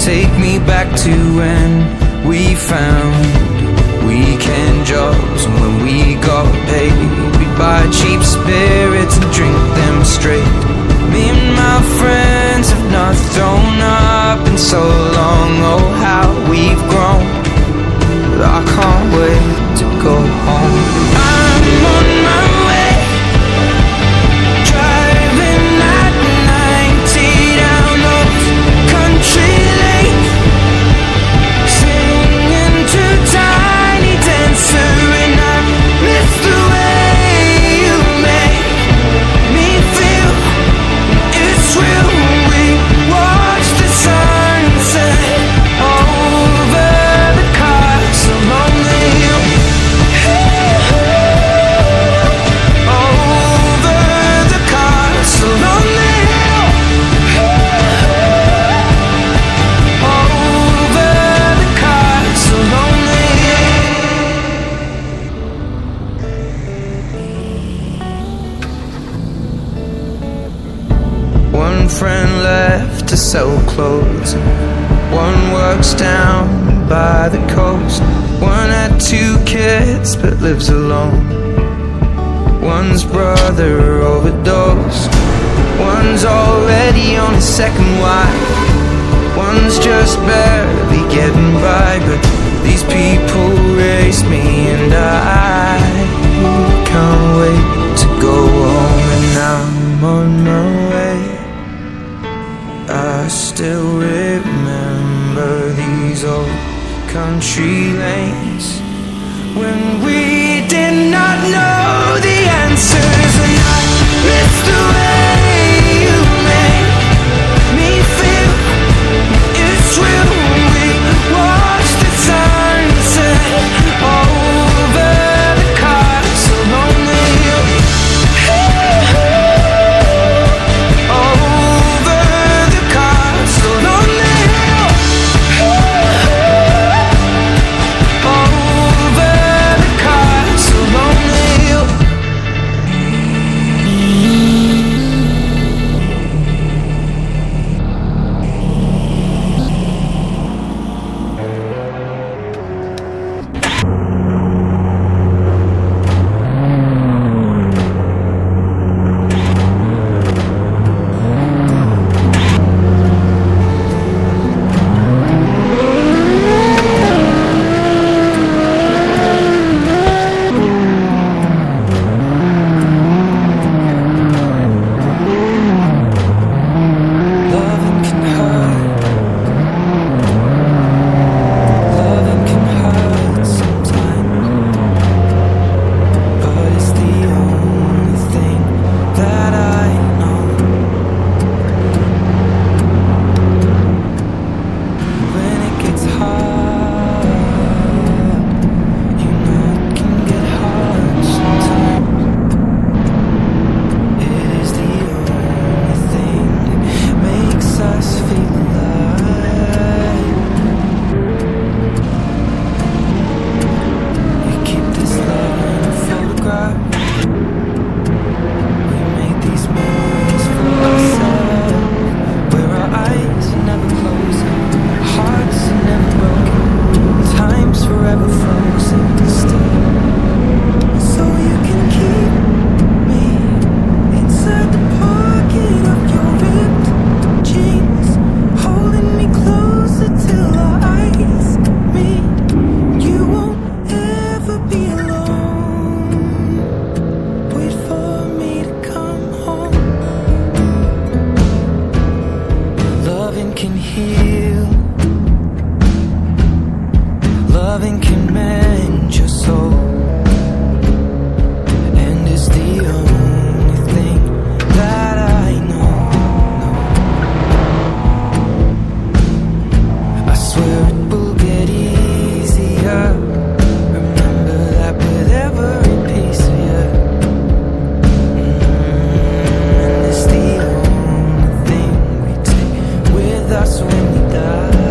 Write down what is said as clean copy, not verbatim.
Take me back to when we found weekend jobs, and when we got paid, we'd buy cheap spirits and drink them straight. Me and my friends have not thrown up in so long. Oh, how we've grown, but I can't wait to go home. I'm on my way, driving at 90 down those country lanes, singing to Tiny Dancer, and I miss the way you make me feel. It's real when we watch the sunset over the castle on the hill. Over the castle on the hill. Over the castle on the hill. One friend left to sell clothes, one works down by the coast, one had 2 kids but lives alone, one's brother overdosed, one's already on his 2nd wife, one's just barely getting by. But these people raise me, and I can't wait to go home. And I'm on my way. I still remember these old country lanes when we did not know the answers, and I miss the way you make me feel. It's real when we watch the sunset over the castle on the hill. Over the castle on the hill. Over the castle on the hill. Loving can hurt. Loving can hurt sometimes, but it's the only thing that I know. When it gets hard, you know it can get hard sometimes. It is the only thing that makes us feel alive. We keep this love in a photograph. We make these memories for ourselves, where our eyes are never closing, our hearts are never broken, time's forever frozen still. So you can keep me inside the pocket of your ripped jeans, holding me closer till our eyes meet. You won't ever be alone. Wait for me to come home. Loving can heal. Loving can mend your soul, and it's the only thing that I know. I swear it will get easier. Remember that with every piece of you. And it's the only thing we take with us when we die.